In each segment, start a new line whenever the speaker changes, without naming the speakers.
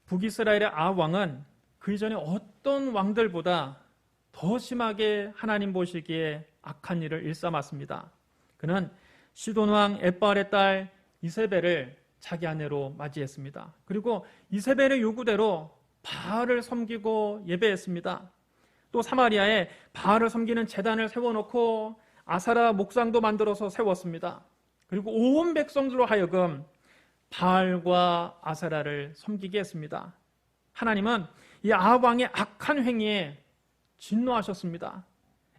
북이스라엘의 아합 왕은 그 이전에 어떤 왕들보다 더 심하게 하나님 보시기에 악한 일을 일삼았습니다. 그는 시돈 왕 엣바알의 딸 이세벨을 자기 아내로 맞이했습니다. 그리고 이세벨의 요구대로 바알을 섬기고 예배했습니다. 또 사마리아에 바알을 섬기는 제단을 세워놓고 아사라 목상도 만들어서 세웠습니다. 그리고 온 백성들로 하여금 바알과 아사라를 섬기게 했습니다. 하나님은 이 아합 왕의 악한 행위에 진노하셨습니다.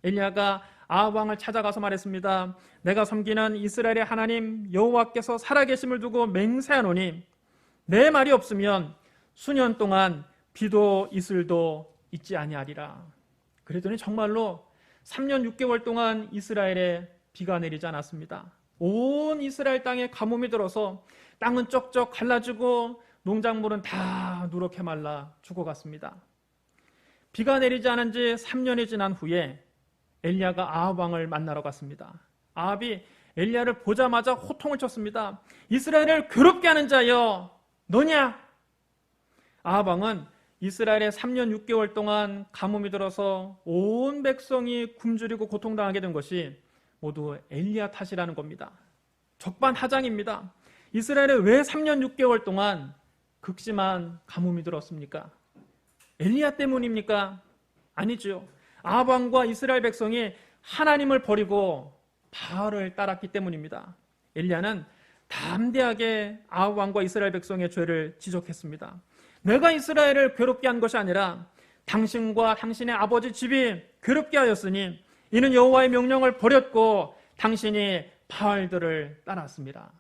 엘리야가 아합 왕을 찾아가서 말했습니다. 내가 섬기는 이스라엘의 하나님 여호와께서 살아계심을 두고 맹세하노니 내 말이 없으면 수년 동안 비도 이슬도 있지 아니하리라. 그랬더니 정말로 3년 6개월 동안 이스라엘에 비가 내리지 않았습니다. 온 이스라엘 땅에 가뭄이 들어서 땅은 쩍쩍 갈라지고 농작물은 다 누렇게 말라 죽어갔습니다. 비가 내리지 않은 지 3년이 지난 후에 엘리야가 아합 왕을 만나러 갔습니다. 아합이 엘리야를 보자마자 호통을 쳤습니다. 이스라엘을 괴롭게 하는 자여 너냐? 아합 왕은 이스라엘에 3년 6개월 동안 가뭄이 들어서 온 백성이 굶주리고 고통당하게 된 것이 모두 엘리야 탓이라는 겁니다. 적반하장입니다. 이스라엘에 왜 3년 6개월 동안 극심한 가뭄이 들었습니까? 엘리야 때문입니까? 아니죠. 아합 왕과 이스라엘 백성이 하나님을 버리고 바알을 따랐기 때문입니다. 엘리야는 담대하게 아합 왕과 이스라엘 백성의 죄를 지적했습니다. 내가 이스라엘을 괴롭게 한 것이 아니라 당신과 당신의 아버지 집이 괴롭게 하였으니 이는 여호와의 명령을 버렸고 당신이 바알들을 따랐습니다.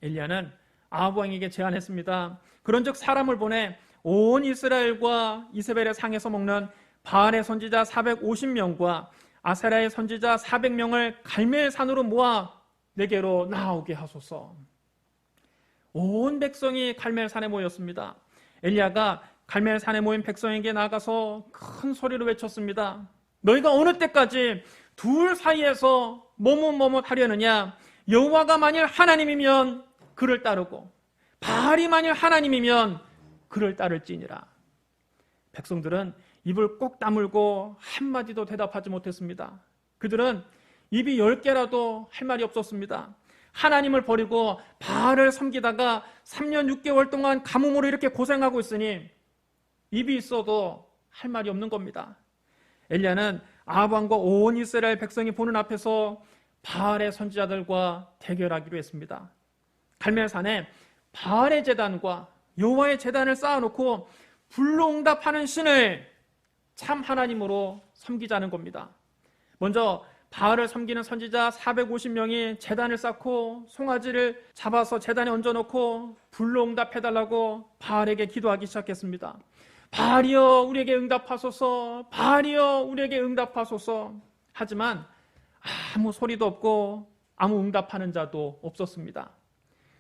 엘리야는 아합 왕에게 제안했습니다. 그런즉 사람을 보내 온 이스라엘과 이세벨의 상에서 먹는 바알의 선지자 450명과 아세라의 선지자 400명을 갈멜산으로 모아 내게로 나오게 하소서. 온 백성이 갈멜산에 모였습니다. 엘리야가 갈멜산에 모인 백성에게 나가서 큰 소리로 외쳤습니다. 너희가 어느 때까지 둘 사이에서 머뭇머뭇하려느냐? 여호와가 만일 하나님이면 그를 따르고 바알이 만일 하나님이면 그를 따를지니라. 백성들은 입을 꼭 다물고 한마디도 대답하지 못했습니다. 그들은 입이 10개라도 할 말이 없었습니다. 하나님을 버리고 바알을 섬기다가 3년 6개월 동안 가뭄으로 이렇게 고생하고 있으니 입이 있어도 할 말이 없는 겁니다. 엘리야는 아합 왕과 온 이스라엘 백성이 보는 앞에서 바알의 선지자들과 대결하기로 했습니다. 갈멜산에 바알의 제단과 여호와의 제단을 쌓아놓고 불로응답하는 신을 참 하나님으로 섬기자는 겁니다. 먼저 바알을 섬기는 선지자 450명이 제단을 쌓고 송아지를 잡아서 제단에 얹어놓고 불로응답해달라고 바알에게 기도하기 시작했습니다. 바알이여 우리에게 응답하소서, 바알이여 우리에게 응답하소서. 하지만 아무 소리도 없고 아무 응답하는 자도 없었습니다.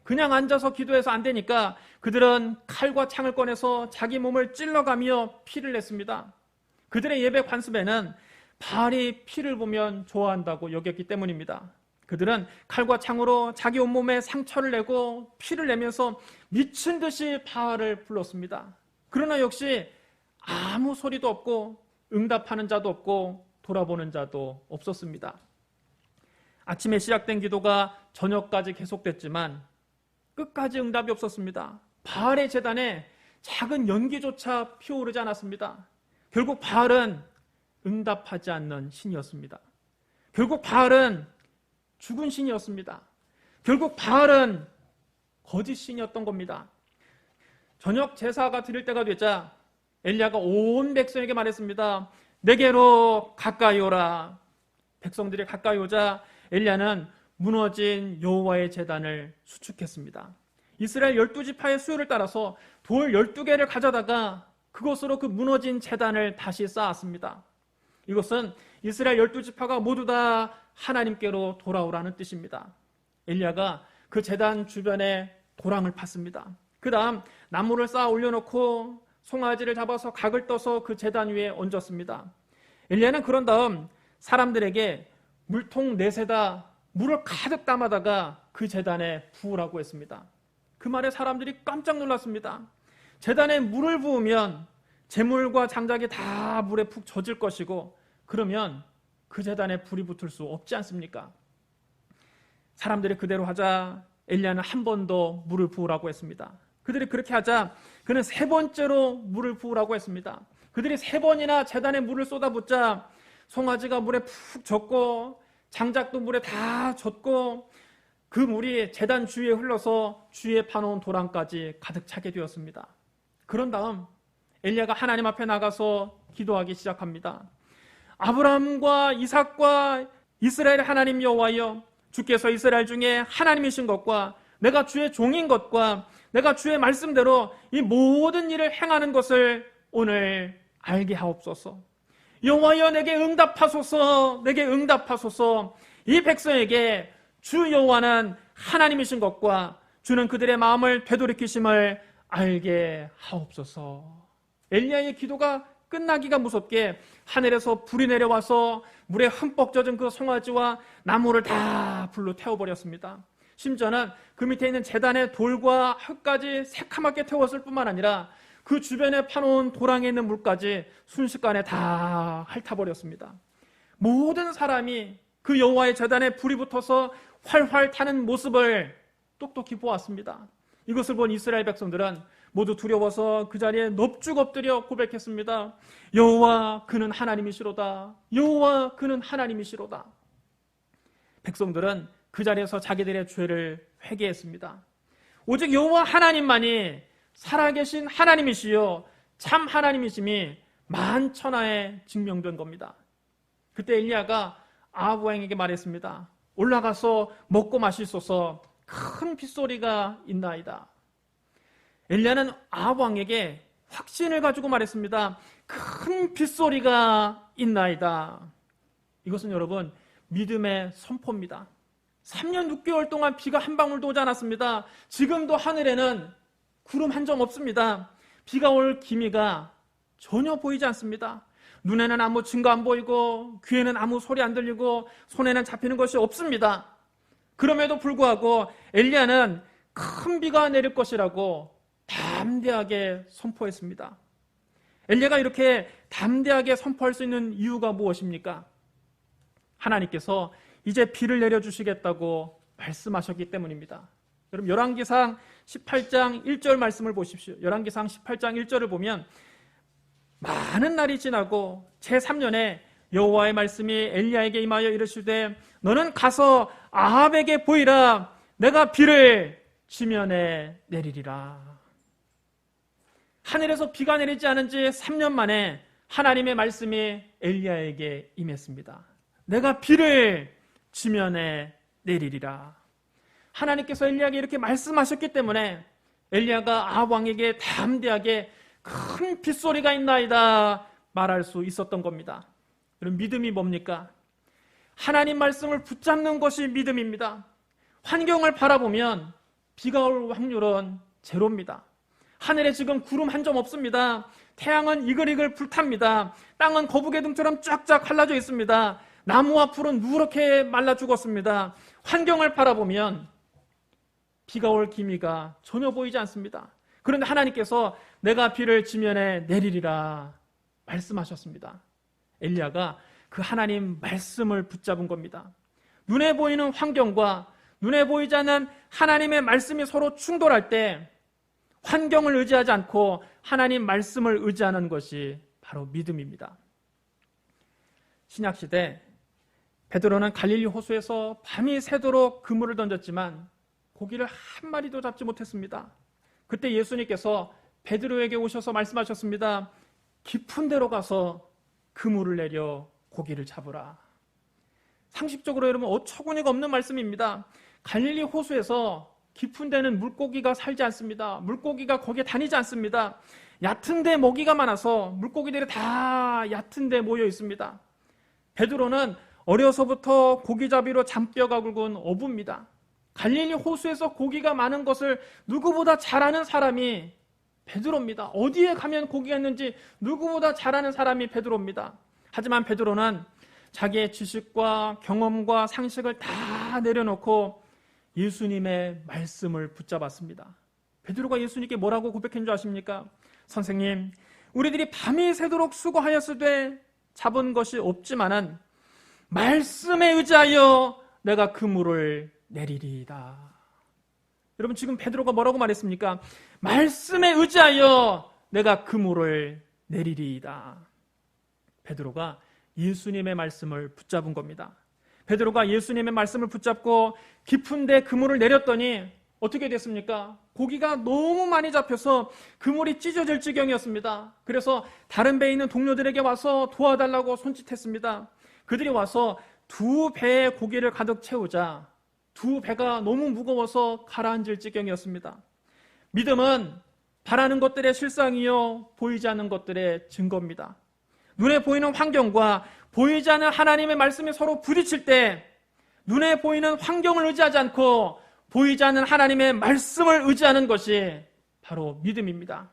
그냥 앉아서 기도해서 안 되니까 그들은 칼과 창을 꺼내서 자기 몸을 찔러가며 피를 냈습니다. 그들의 예배 관습에는 바알이 피를 보면 좋아한다고 여겼기 때문입니다. 그들은 칼과 창으로 자기 온몸에 상처를 내고 피를 내면서 미친 듯이 바알을 불렀습니다. 그러나 역시 아무 소리도 없고 응답하는 자도 없고 돌아보는 자도 없었습니다. 아침에 시작된 기도가 저녁까지 계속됐지만 끝까지 응답이 없었습니다. 바알의 제단에 작은 연기조차 피어오르지 않았습니다. 결국 바알은 응답하지 않는 신이었습니다. 결국 바알은 죽은 신이었습니다. 결국 바알은 거짓 신이었던 겁니다. 저녁 제사가 드릴 때가 되자 엘리야가 온 백성에게 말했습니다. 내게로 가까이 오라. 백성들이 가까이 오자 엘리야는 무너진 여호와의 제단을 수축했습니다. 이스라엘 12지파의 수요를 따라서 돌 12개를 가져다가 그것으로 그 무너진 제단을 다시 쌓았습니다. 이것은 이스라엘 12지파가 모두 다 하나님께로 돌아오라는 뜻입니다. 엘리야가 그 제단 주변에 도랑을 팠습니다. 그 다음 나무를 쌓아 올려놓고 송아지를 잡아서 각을 떠서 그 제단 위에 얹었습니다. 엘리야는 그런 다음 사람들에게 물통 4세다 물을 가득 담아다가 그 제단에 부으라고 했습니다. 그 말에 사람들이 깜짝 놀랐습니다. 제단에 물을 부으면 제물과 장작이 다 물에 푹 젖을 것이고 그러면 그 제단에 불이 붙을 수 없지 않습니까? 사람들이 그대로 하자 엘리야는 한 번 더 물을 부으라고 했습니다. 그들이 그렇게 하자 그는 세 번째로 물을 부으라고 했습니다. 그들이 세 번이나 제단에 물을 쏟아붓자 송아지가 물에 푹 젖고 장작도 물에 다 젖고 그 물이 제단 주위에 흘러서 주위에 파놓은 도랑까지 가득 차게 되었습니다. 그런 다음 엘리야가 하나님 앞에 나가서 기도하기 시작합니다. 아브라함과 이삭과 이스라엘의 하나님 여호와여, 주께서 이스라엘 중에 하나님이신 것과 내가 주의 종인 것과 내가 주의 말씀대로 이 모든 일을 행하는 것을 오늘 알게 하옵소서. 여호와여, 내게 응답하소서. 내게 응답하소서. 이 백성에게 주 여호와는 하나님이신 것과 주는 그들의 마음을 되돌이키심을 알게 하옵소서. 엘리야의 기도가 끝나기가 무섭게 하늘에서 불이 내려와서 물에 흠뻑 젖은 그 송아지와 나무를 다 불로 태워버렸습니다. 심지어는 그 밑에 있는 제단의 돌과 흙까지 새카맣게 태웠을 뿐만 아니라 그 주변에 파놓은 도랑에 있는 물까지 순식간에 다 핥아버렸습니다. 모든 사람이 그 여호와의 제단에 불이 붙어서 활활 타는 모습을 똑똑히 보았습니다. 이것을 본 이스라엘 백성들은 모두 두려워서 그 자리에 넙죽 엎드려 고백했습니다. 여호와 그는 하나님이시로다. 여호와 그는 하나님이시로다. 백성들은 그 자리에서 자기들의 죄를 회개했습니다. 오직 여호와 하나님만이 살아계신 하나님이시요 참 하나님이심이 만천하에 증명된 겁니다. 그때 엘리야가 아합 왕에게 말했습니다. 올라가서 먹고 마시소서. 큰 빗소리가 있나이다. 엘리야는 아합 왕에게 확신을 가지고 말했습니다. 큰 빗소리가 있나이다. 이것은 여러분 믿음의 선포입니다. 3년 6개월 동안 비가 한 방울도 오지 않았습니다. 지금도 하늘에는 구름 한 점 없습니다. 비가 올 기미가 전혀 보이지 않습니다. 눈에는 아무 증거 안 보이고 귀에는 아무 소리 안 들리고 손에는 잡히는 것이 없습니다. 그럼에도 불구하고 엘리야는 큰 비가 내릴 것이라고 담대하게 선포했습니다. 엘리야가 이렇게 담대하게 선포할 수 있는 이유가 무엇입니까? 하나님께서 이제 비를 내려주시겠다고 말씀하셨기 때문입니다. 여러분 열왕기상 18장 1절 말씀을 보십시오. 열왕기상 18장 1절을 보면 많은 날이 지나고 제3년에 여호와의 말씀이 엘리야에게 임하여 이르시되 너는 가서 아합에게 보이라. 내가 비를 지면에 내리리라. 하늘에서 비가 내리지 않은 지 3년 만에 하나님의 말씀이 엘리야에게 임했습니다. 내가 비를 지면에 내리리라. 하나님께서 엘리야에게 이렇게 말씀하셨기 때문에 엘리야가 아합 왕에게 담대하게 큰 빗소리가 있나이다 말할 수 있었던 겁니다. 여러분 믿음이 뭡니까? 하나님 말씀을 붙잡는 것이 믿음입니다. 환경을 바라보면 비가 올 확률은 제로입니다. 하늘에 지금 구름 한 점 없습니다. 태양은 이글이글 불탑니다. 땅은 거북이등처럼 쫙쫙 갈라져 있습니다. 나무와 풀은 누렇게 말라 죽었습니다. 환경을 바라보면 비가 올 기미가 전혀 보이지 않습니다. 그런데 하나님께서 내가 비를 지면에 내리리라 말씀하셨습니다. 엘리야가 그 하나님 말씀을 붙잡은 겁니다. 눈에 보이는 환경과 눈에 보이지 않는 하나님의 말씀이 서로 충돌할 때 환경을 의지하지 않고 하나님 말씀을 의지하는 것이 바로 믿음입니다. 신약시대 베드로는 갈릴리 호수에서 밤이 새도록 그물을 던졌지만 고기를 한 마리도 잡지 못했습니다. 그때 예수님께서 베드로에게 오셔서 말씀하셨습니다. 깊은 데로 가서 그물을 내려 고기를 잡으라. 상식적으로 여러분 어처구니가 없는 말씀입니다. 갈릴리 호수에서 깊은 데는 물고기가 살지 않습니다. 물고기가 거기에 다니지 않습니다. 얕은 데 먹이가 많아서 물고기들이 다 얕은 데 모여 있습니다. 베드로는 어려서부터 고기잡이로 잔뼈가 굵은 어부입니다. 갈릴리 호수에서 고기가 많은 것을 누구보다 잘 아는 사람이 베드로입니다. 어디에 가면 고기가 있는지 누구보다 잘 아는 사람이 베드로입니다. 하지만 베드로는 자기의 지식과 경험과 상식을 다 내려놓고 예수님의 말씀을 붙잡았습니다. 베드로가 예수님께 뭐라고 고백한 줄 아십니까? 선생님, 우리들이 밤이 새도록 수고하였으되 잡은 것이 없지만은 말씀에 의지하여 내가 그물을 내리리이다. 여러분, 지금 베드로가 뭐라고 말했습니까? 말씀에 의지하여 내가 그물을 내리리이다. 베드로가 예수님의 말씀을 붙잡은 겁니다. 베드로가 예수님의 말씀을 붙잡고 깊은 데 그물을 내렸더니 어떻게 됐습니까? 고기가 너무 많이 잡혀서 그물이 찢어질 지경이었습니다. 그래서 다른 배에 있는 동료들에게 와서 도와달라고 손짓했습니다. 그들이 와서 2배의 고기를 가득 채우자 2배가 너무 무거워서 가라앉을 지경이었습니다. 믿음은 바라는 것들의 실상이요 보이지 않는 것들의 증거입니다. 눈에 보이는 환경과 보이지 않는 하나님의 말씀이 서로 부딪힐 때 눈에 보이는 환경을 의지하지 않고 보이지 않는 하나님의 말씀을 의지하는 것이 바로 믿음입니다.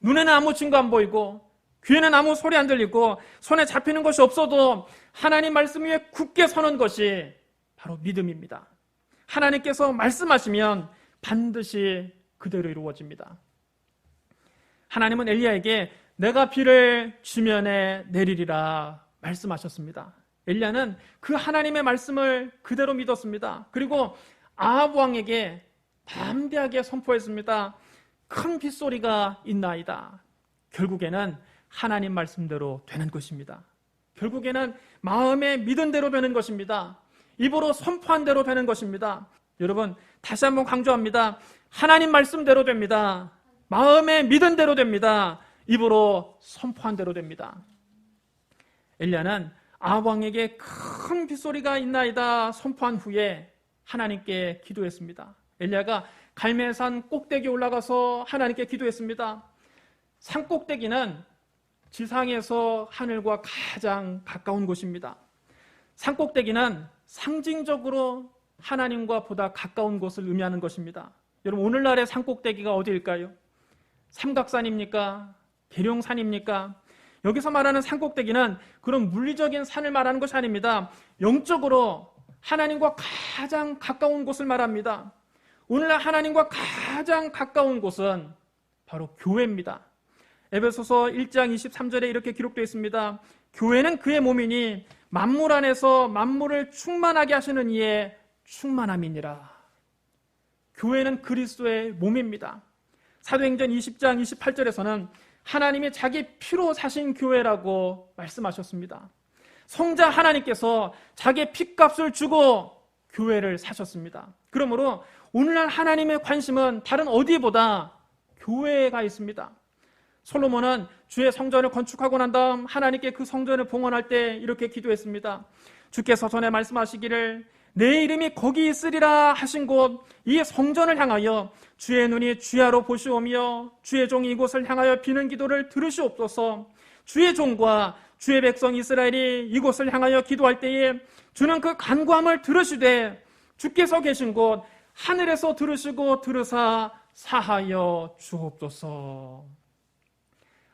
눈에는 아무 증거 안 보이고 귀에는 아무 소리 안 들리고 손에 잡히는 것이 없어도 하나님 말씀 위에 굳게 서는 것이 바로 믿음입니다. 하나님께서 말씀하시면 반드시 그대로 이루어집니다. 하나님은 엘리야에게 내가 비를 지면에 내리리라 말씀하셨습니다. 엘리야는 그 하나님의 말씀을 그대로 믿었습니다. 그리고 아합 왕에게 담대하게 선포했습니다. 큰 빗소리가 있나이다. 결국에는 하나님 말씀대로 되는 것입니다. 결국에는 마음에 믿은 대로 되는 것입니다. 입으로 선포한 대로 되는 것입니다. 여러분, 다시 한번 강조합니다. 하나님 말씀대로 됩니다. 마음에 믿은 대로 됩니다. 입으로 선포한 대로 됩니다. 엘리야는 아합 왕에게 큰 빗소리가 있나이다 선포한 후에 하나님께 기도했습니다. 엘리야가 갈멜산 꼭대기에 올라가서 하나님께 기도했습니다. 산 꼭대기는 지상에서 하늘과 가장 가까운 곳입니다. 산 꼭대기는 상징적으로 하나님과 보다 가까운 곳을 의미하는 것입니다. 여러분, 오늘날의 산 꼭대기가 어디일까요? 삼각산입니까? 계룡산입니까? 여기서 말하는 산 꼭대기는 그런 물리적인 산을 말하는 것이 아닙니다. 영적으로 하나님과 가장 가까운 곳을 말합니다. 오늘날 하나님과 가장 가까운 곳은 바로 교회입니다. 에베소서 1장 23절에 이렇게 기록되어 있습니다. 교회는 그의 몸이니 만물 안에서 만물을 충만하게 하시는 이의 충만함이니라. 교회는 그리스도의 몸입니다. 사도행전 20장 28절에서는 하나님이 자기 피로 사신 교회라고 말씀하셨습니다. 성자 하나님께서 자기 피값을 주고 교회를 사셨습니다. 그러므로 오늘날 하나님의 관심은 다른 어디보다 교회가 있습니다. 솔로몬은 주의 성전을 건축하고 난 다음 하나님께 그 성전을 봉헌할 때 이렇게 기도했습니다. 주께서 전에 말씀하시기를 내 이름이 거기 있으리라 하신 곳 이 성전을 향하여 주의 눈이 주야로 보시오며 주의 종이 이곳을 향하여 비는 기도를 들으시옵소서. 주의 종과 주의 백성 이스라엘이 이곳을 향하여 기도할 때에 주는 그 간구함을 들으시되 주께서 계신 곳 하늘에서 들으시고 들으사 사하여 주옵소서.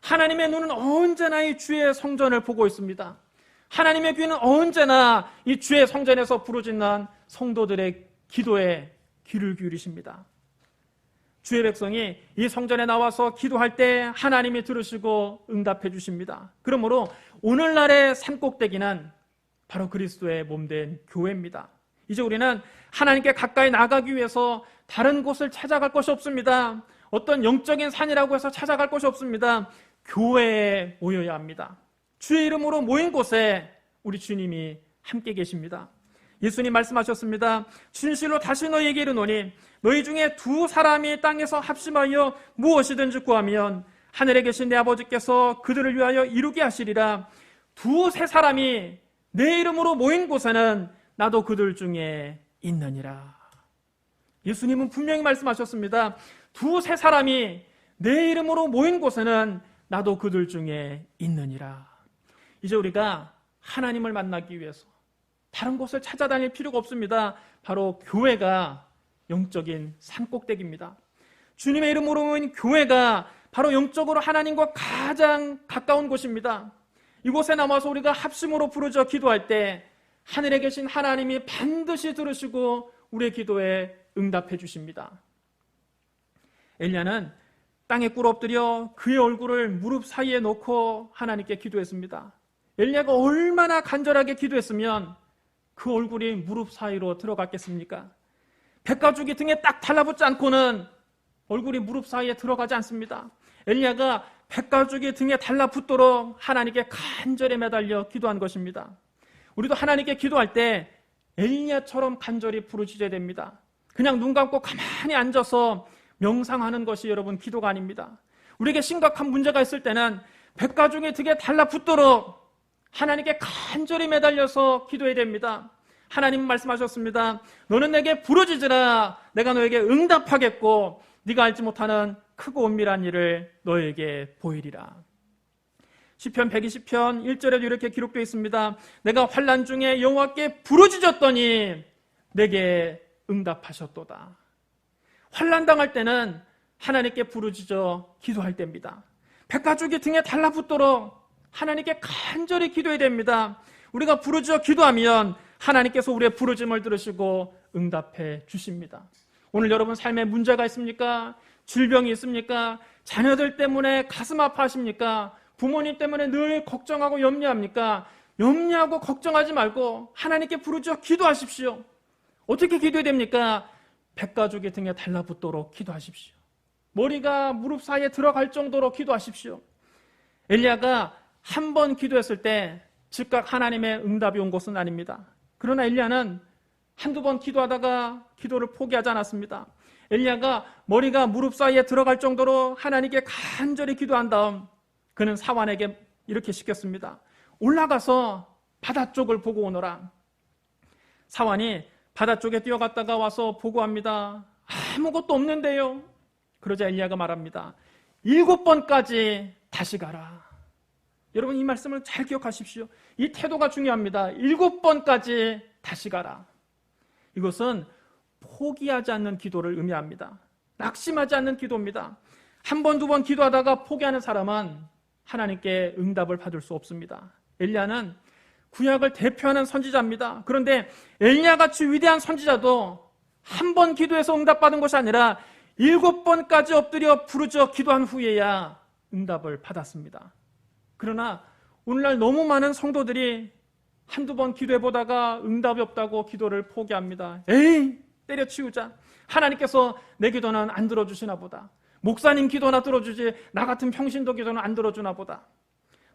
하나님의 눈은 언제나 이 주의 성전을 보고 있습니다. 하나님의 귀는 언제나 이 주의 성전에서 부르짖는 성도들의 기도에 귀를 기울이십니다. 주의 백성이 이 성전에 나와서 기도할 때 하나님이 들으시고 응답해 주십니다. 그러므로 오늘날의 산꼭대기는 바로 그리스도의 몸된 교회입니다. 이제 우리는 하나님께 가까이 나가기 위해서 다른 곳을 찾아갈 것이 없습니다. 어떤 영적인 산이라고 해서 찾아갈 것이 없습니다. 교회에 모여야 합니다. 주의 이름으로 모인 곳에 우리 주님이 함께 계십니다. 예수님 말씀하셨습니다. 진실로 다시 너희에게 이르노니 너희 중에 2사람이 땅에서 합심하여 무엇이든지 구하면 하늘에 계신 내 아버지께서 그들을 위하여 이루게 하시리라. 2-3사람이 내 이름으로 모인 곳에는 나도 그들 중에 있느니라. 예수님은 분명히 말씀하셨습니다. 2-3사람이 내 이름으로 모인 곳에는 나도 그들 중에 있느니라. 이제 우리가 하나님을 만나기 위해서 다른 곳을 찾아다닐 필요가 없습니다. 바로 교회가 영적인 산꼭대기입니다. 주님의 이름으로 모인 교회가 바로 영적으로 하나님과 가장 가까운 곳입니다. 이곳에 남아서 우리가 합심으로 부르짖어 기도할 때 하늘에 계신 하나님이 반드시 들으시고 우리의 기도에 응답해 주십니다. 엘리야는 땅에 꿇어 엎드려 그의 얼굴을 무릎 사이에 놓고 하나님께 기도했습니다. 엘리야가 얼마나 간절하게 기도했으면 그 얼굴이 무릎 사이로 들어갔겠습니까? 백가죽이 등에 딱 달라붙지 않고는 얼굴이 무릎 사이에 들어가지 않습니다. 엘리야가 백가죽이 등에 달라붙도록 하나님께 간절히 매달려 기도한 것입니다. 우리도 하나님께 기도할 때 엘리야처럼 간절히 부르짖어야 됩니다. 그냥 눈 감고 가만히 앉아서 명상하는 것이 여러분 기도가 아닙니다. 우리에게 심각한 문제가 있을 때는 백가죽이 등에 달라붙도록 하나님께 간절히 매달려서 기도해야 됩니다. 하나님 말씀하셨습니다. 너는 내게 부르짖으라. 내가 너에게 응답하겠고 네가 알지 못하는 크고 은밀한 일을 너에게 보이리라. 시편 120편 1절에도 이렇게 기록되어 있습니다. 내가 환난 중에 여호와께 부르짖었더니 내게 응답하셨도다. 환난 당할 때는 하나님께 부르짖어 기도할 때입니다. 백가죽이 등에 달라붙도록 하나님께 간절히 기도해야 됩니다. 우리가 부르짖어 기도하면 하나님께서 우리의 부르짖음을 들으시고 응답해 주십니다. 오늘 여러분 삶에 문제가 있습니까? 질병이 있습니까? 자녀들 때문에 가슴 아파하십니까? 부모님 때문에 늘 걱정하고 염려합니까? 염려하고 걱정하지 말고 하나님께 부르짖어 기도하십시오. 어떻게 기도해야 됩니까? 백가죽이 등에 달라붙도록 기도하십시오. 머리가 무릎 사이에 들어갈 정도로 기도하십시오. 엘리야가 한 번 기도했을 때 즉각 하나님의 응답이 온 것은 아닙니다. 그러나 엘리야는 한두 번 기도하다가 기도를 포기하지 않았습니다. 엘리야가 머리가 무릎 사이에 들어갈 정도로 하나님께 간절히 기도한 다음 그는 사환에게 이렇게 시켰습니다. 올라가서 바다 쪽을 보고 오너라. 사환이 바다 쪽에 뛰어갔다가 와서 보고합니다. 아무것도 없는데요. 그러자 엘리야가 말합니다. 7번까지 다시 가라. 여러분 이 말씀을 잘 기억하십시오. 이 태도가 중요합니다. 7번까지 다시 가라. 이것은 포기하지 않는 기도를 의미합니다. 낙심하지 않는 기도입니다. 한 번, 두 번 기도하다가 포기하는 사람은 하나님께 응답을 받을 수 없습니다. 엘리야는 구약을 대표하는 선지자입니다. 그런데 엘리야같이 위대한 선지자도 한 번 기도해서 응답받은 것이 아니라 7번까지 엎드려 부르짖어 기도한 후에야 응답을 받았습니다. 그러나 오늘날 너무 많은 성도들이 한두 번 기도해보다가 응답이 없다고 기도를 포기합니다. 에이, 때려치우자. 하나님께서 내 기도는 안 들어주시나 보다. 목사님 기도나 들어주지 나 같은 평신도 기도는 안 들어주나 보다.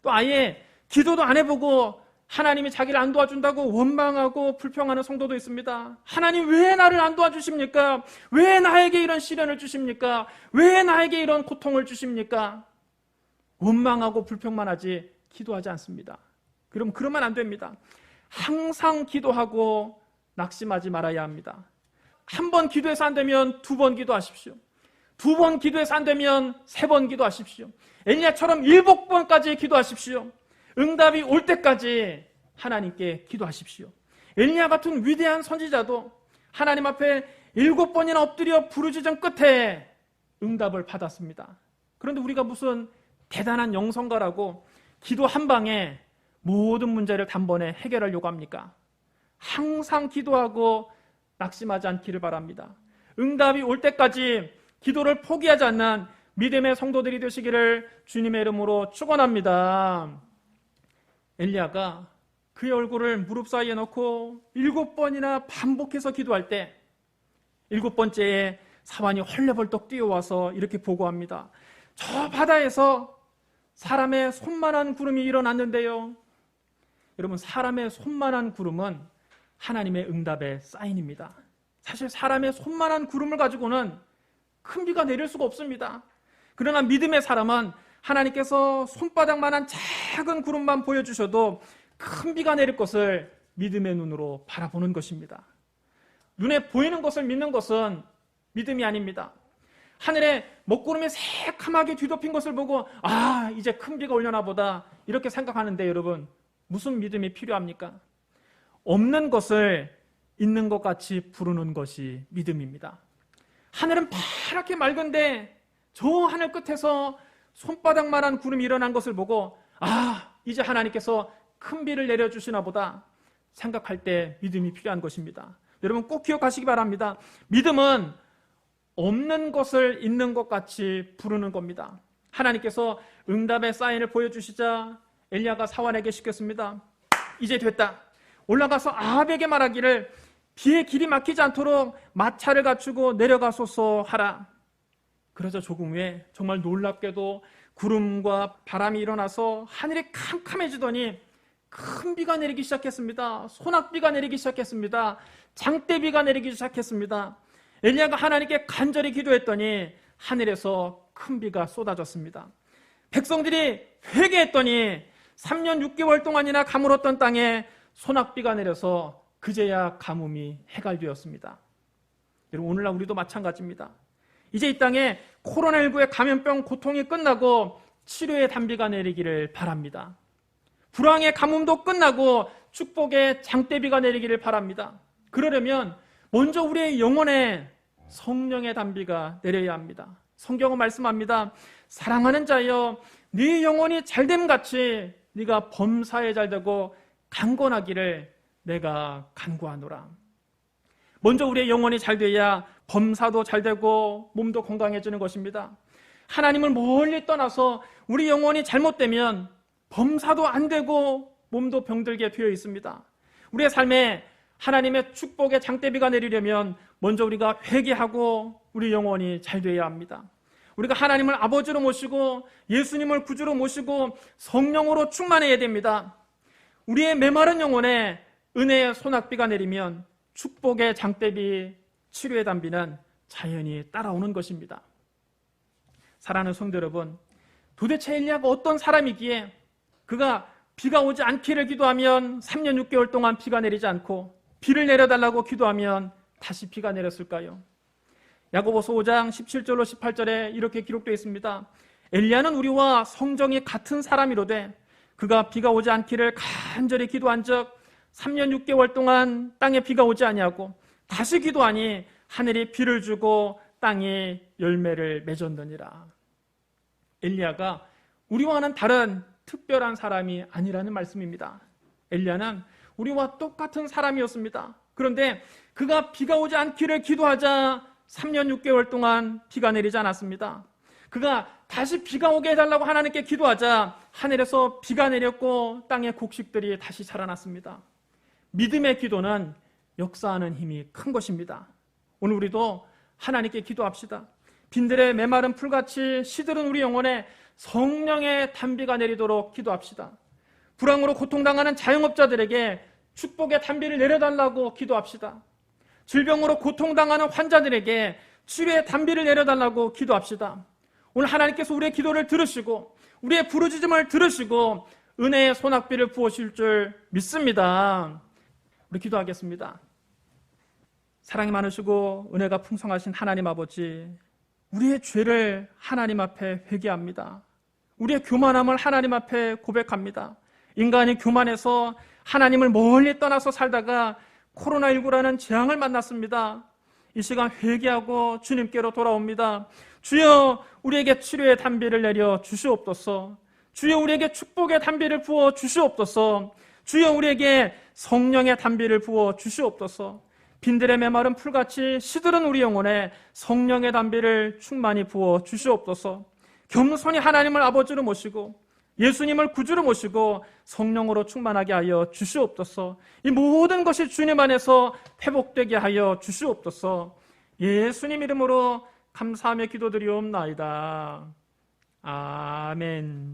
또 아예 기도도 안 해보고 하나님이 자기를 안 도와준다고 원망하고 불평하는 성도도 있습니다. 하나님 왜 나를 안 도와주십니까? 왜 나에게 이런 시련을 주십니까? 왜 나에게 이런 고통을 주십니까? 원망하고 불평만 하지 기도하지 않습니다. 그러면 안 됩니다. 항상 기도하고 낙심하지 말아야 합니다. 한 번 기도해서 안 되면 2번 기도하십시오. 2번 기도해서 안 되면 3번 기도하십시오. 엘리야처럼 7번까지 기도하십시오. 응답이 올 때까지 하나님께 기도하십시오. 엘리야 같은 위대한 선지자도 하나님 앞에 7번이나 엎드려 부르짖은 끝에 응답을 받았습니다. 그런데 우리가 무슨 대단한 영성가라고 기도 한 방에 모든 문제를 단번에 해결하려고 합니까? 항상 기도하고 낙심하지 않기를 바랍니다. 응답이 올 때까지 기도를 포기하지 않는 믿음의 성도들이 되시기를 주님의 이름으로 축원합니다. 엘리야가 그의 얼굴을 무릎 사이에 넣고 7번이나 반복해서 기도할 때 7번째에 사환이 헐레벌떡 뛰어와서 이렇게 보고합니다. 저 바다에서 사람의 손만한 구름이 일어났는데요. 여러분 사람의 손만한 구름은 하나님의 응답의 사인입니다. 사실 사람의 손만한 구름을 가지고는 큰 비가 내릴 수가 없습니다. 그러나 믿음의 사람은 하나님께서 손바닥만한 작은 구름만 보여주셔도 큰 비가 내릴 것을 믿음의 눈으로 바라보는 것입니다. 눈에 보이는 것을 믿는 것은 믿음이 아닙니다. 하늘에 먹구름이 새카맣게 뒤덮인 것을 보고 이제 큰 비가 오려나 보다 이렇게 생각하는데 여러분 무슨 믿음이 필요합니까? 없는 것을 있는 것 같이 부르는 것이 믿음입니다. 하늘은 파랗게 맑은데 저 하늘 끝에서 손바닥만한 구름이 일어난 것을 보고 이제 하나님께서 큰 비를 내려주시나 보다 생각할 때 믿음이 필요한 것입니다. 여러분 꼭 기억하시기 바랍니다. 믿음은 없는 것을 있는 것 같이 부르는 겁니다. 하나님께서 응답의 사인을 보여주시자 엘리야가 사환에게 시켰습니다. 이제 됐다. 올라가서 아합에게 말하기를 비에 길이 막히지 않도록 마차를 갖추고 내려가소서 하라. 그러자 조금 후에 정말 놀랍게도 구름과 바람이 일어나서 하늘이 캄캄해지더니 큰 비가 내리기 시작했습니다. 소낙비가 내리기 시작했습니다. 장대비가 내리기 시작했습니다. 엘리야가 하나님께 간절히 기도했더니 하늘에서 큰 비가 쏟아졌습니다. 백성들이 회개했더니 3년 6개월 동안이나 가물었던 땅에 소낙비가 내려서 그제야 가뭄이 해갈되었습니다. 여러분, 오늘날 우리도 마찬가지입니다. 이제 이 땅에 코로나19의 감염병 고통이 끝나고 치료의 단비가 내리기를 바랍니다. 불황의 가뭄도 끝나고 축복의 장대비가 내리기를 바랍니다. 그러려면 먼저 우리의 영혼에 성령의 단비가 내려야 합니다. 성경은 말씀합니다. 사랑하는 자여, 네 영혼이 잘됨같이 네가 범사에 잘되고 강건하기를 내가 간구하노라. 먼저 우리의 영혼이 잘돼야 범사도 잘되고 몸도 건강해지는 것입니다. 하나님을 멀리 떠나서 우리 영혼이 잘못되면 범사도 안 되고 몸도 병들게 되어 있습니다. 우리의 삶에 하나님의 축복의 장대비가 내리려면 먼저 우리가 회개하고 우리 영혼이 잘 되어야 합니다. 우리가 하나님을 아버지로 모시고 예수님을 구주로 모시고 성령으로 충만해야 됩니다. 우리의 메마른 영혼에 은혜의 소낙비가 내리면 축복의 장대비, 치료의 단비는 자연히 따라오는 것입니다. 사랑하는 성도 여러분, 도대체 엘리야가 어떤 사람이기에 그가 비가 오지 않기를 기도하면 3년 6개월 동안 비가 내리지 않고 비를 내려달라고 기도하면 다시 비가 내렸을까요? 야고보서 5장 17절로 18절에 이렇게 기록되어 있습니다. 엘리야는 우리와 성정이 같은 사람이로되 그가 비가 오지 않기를 간절히 기도한 적 3년 6개월 동안 땅에 비가 오지 아니하고 다시 기도하니 하늘이 비를 주고 땅이 열매를 맺었느니라. 엘리야가 우리와는 다른 특별한 사람이 아니라는 말씀입니다. 엘리야는 우리와 똑같은 사람이었습니다. 그런데 그가 비가 오지 않기를 기도하자 3년 6개월 동안 비가 내리지 않았습니다. 그가 다시 비가 오게 해달라고 하나님께 기도하자 하늘에서 비가 내렸고 땅의 곡식들이 다시 자라났습니다. 믿음의 기도는 역사하는 힘이 큰 것입니다. 오늘 우리도 하나님께 기도합시다. 빈들의 메마른 풀같이 시들은 우리 영혼에 성령의 단비가 내리도록 기도합시다. 불황으로 고통당하는 자영업자들에게 축복의 단비를 내려달라고 기도합시다. 질병으로 고통당하는 환자들에게 치료의 단비를 내려달라고 기도합시다. 오늘 하나님께서 우리의 기도를 들으시고 우리의 부르짖음을 들으시고 은혜의 소낙비를 부으실 줄 믿습니다. 우리 기도하겠습니다. 사랑이 많으시고 은혜가 풍성하신 하나님 아버지, 우리의 죄를 하나님 앞에 회개합니다. 우리의 교만함을 하나님 앞에 고백합니다. 인간이 교만해서 하나님을 멀리 떠나서 살다가 코로나19라는 재앙을 만났습니다. 이 시간 회개하고 주님께로 돌아옵니다. 주여, 우리에게 치료의 단비를 내려 주시옵소서. 주여, 우리에게 축복의 단비를 부어 주시옵소서. 주여, 우리에게 성령의 단비를 부어 주시옵소서. 빈들의 메마른 풀같이 시들은 우리 영혼에 성령의 단비를 충만히 부어 주시옵소서. 겸손히 하나님을 아버지로 모시고 예수님을 구주로 모시고 성령으로 충만하게 하여 주시옵소서. 이 모든 것이 주님 안에서 회복되게 하여 주시옵소서. 예수님 이름으로 감사하며 기도드리옵나이다. 아멘.